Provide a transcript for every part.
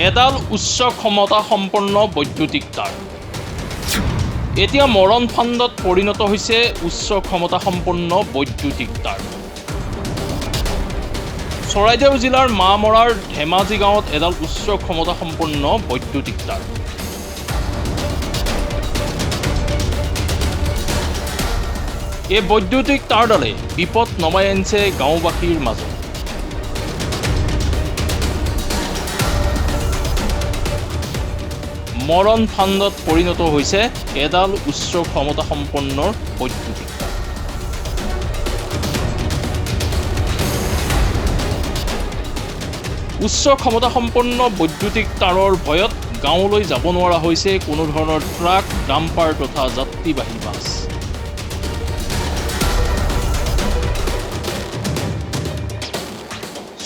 এডাল উচ্চ ক্ষমতা সম্পন্ন বৈদ্যুতিক তাৰ এতিয়া মৰণ ফান্দত পৰিণত হৈছে উচ্চ ক্ষমতা সম্পন্ন বৈদ্যুতিক তাৰ। চৰাইদেউ জিলাৰ মামৰাৰ ধেমাজি গাঁৱত এডাল উচ্চ ক্ষমতা সম্পন্ন বৈদ্যুতিক তাৰ। এই বৈদ্যুতিক তাৰডালে বিপদ নমাই আনিছে গাঁওবাসীৰ মাজত। মৰণ ফান্দত পৰিণত হৈছে এডাল উচ্চ ক্ষমতা সম্পন্ন বৈদ্যুতিক তাৰ। উচ্চ ক্ষমতা সম্পন্ন বৈদ্যুতিক তাৰৰ ভয়ত গাঁৱলৈ যাব নোৱাৰা হৈছে কোনো ধৰণৰ ট্ৰাক, ডাম্পাৰ তথা যাত্ৰীবাহী বাছ।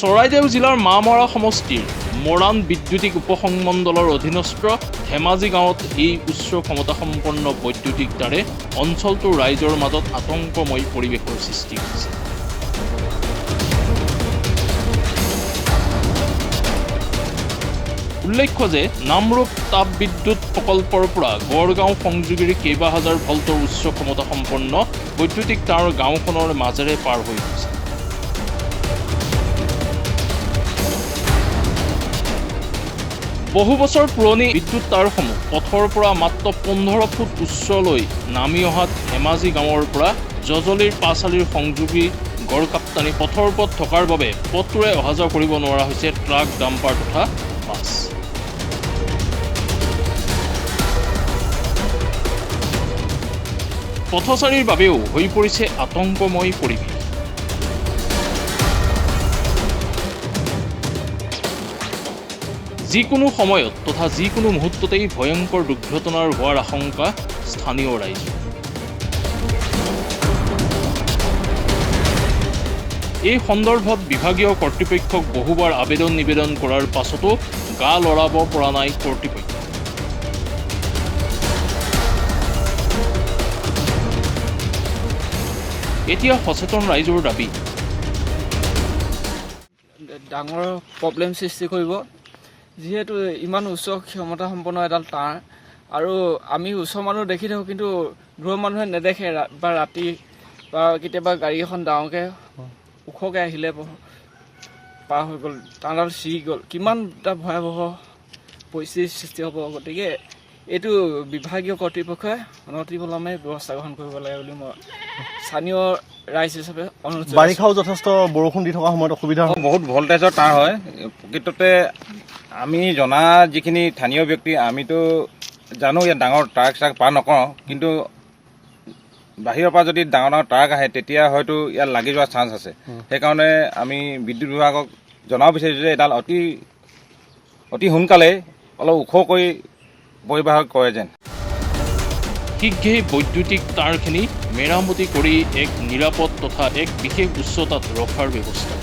চৰাইদেউ জিলাৰ মামৰা সমষ্টিৰ মৰাণ বিদ্যুতিক উপসংমণ্ডলৰ অধীনস্থ ধেমাজি গাঁৱত এই উচ্চ ক্ষমতা সম্পন্ন বৈদ্যুতিক তাৰে অঞ্চলটোৰ ৰাইজৰ মাজত আতংকময় পৰিৱেশৰ সৃষ্টি কৰিছে। উল্লেখ্য যে নামৰূপ তাপ বিদ্যুৎ প্ৰকল্পৰ পৰা গড়গাঁও সংযোগীৰ কেইবা হাজাৰ ভল্টৰ উচ্চ ক্ষমতা সম্পন্ন বৈদ্যুতিক তাঁৰ গাঁওখনৰ মাজেৰে পাৰ হৈ গৈছে। বহু বছৰ পুৰণি বিদ্যুৎ তাঁৰসমূহ পথৰ পৰা মাত্ৰ 15 ফুট উচ্চলৈ নামি অহাত ধেমাজি গাঁৱৰ পৰা জজলিৰ পাঁচালিৰ সংযোগী গড়কাপ্তানি পথৰ ওপৰত থকাৰ বাবে পথটোৰে অহা যোৱা কৰিব নোৱাৰা হৈছে ট্ৰাক, ডাম্পাৰ তথা বাছ। পথচাৰীৰ বাবেও হৈ পৰিছে আতংকময় পৰিৱেশ। যিকোনো সময়ত তথা যিকোনো মুহূৰ্ততেই ভয়ংকৰ দুৰ্ঘটনাৰ হোৱাৰ আশংকা স্থানীয় ৰাইজৰ। এই সন্দৰ্ভত বিভাগীয় কৰ্তৃপক্ষক বহুবাৰ নিবেদন কৰাৰ পাছতো গা লৰাব পৰা নাই কৰ্তৃপক্ষ। এতিয়া সচেতন ৰাইজৰ দাবী, ডাঙৰ প্ৰব্লেম সৃষ্টি কৰিব, যিহেতু ইমান উচ্চ ক্ষমতা সম্পন্ন এডাল তাঁৰ, আৰু আমি ওচৰ মানুহ দেখি থাকোঁ কিন্তু দূৰৰ মানুহে নেদেখে, বা ৰাতি বা কেতিয়াবা গাড়ী এখন ডাঙৰকৈ ওখকৈ আহিলে পাৰ হৈ গ'ল, তাঁৰডাল ছিগি গ'ল, কিমান এটা ভয়াৱহ পৰিস্থিতিৰ সৃষ্টি হ'ব। গতিকে এইটো বিভাগীয় কৰ্তৃপক্ষই অনতিপলমে ব্যৱস্থা গ্ৰহণ কৰিব লাগে বুলি মই স্থানীয় ৰাইজ হিচাপে অনুৰোধ। বাৰিষাও যথেষ্ট বৰষুণ দি থকা সময়ত অসুবিধা হয়, বহুত ভল্টেজৰ তাঁৰ হয়। প্ৰকৃততে আমি জনা যিখিনি স্থানীয় ব্যক্তি আমিতো জানো ইয়াত ডাঙৰ ট্ৰাক পাৰ নকৰোঁ, কিন্তু বাহিৰৰ পৰা যদি ডাঙৰ ডাঙৰ ট্ৰাক আহে তেতিয়া হয়তো ইয়াত লাগি যোৱাৰ চান্স আছে। সেইকাৰণে আমি বিদ্যুৎ বিভাগক জনাব বিচাৰিছোঁ যে এডাল অতি সোনকালে অলপ ওখ কৰি পৰিবাহক কৰে যেন। শীঘ্ৰেই বৈদ্যুতিক তাঁৰখিনি মেৰামতি কৰি এক নিৰাপদ তথা এক বিশেষ উচ্চতাত ৰখাৰ ব্যৱস্থা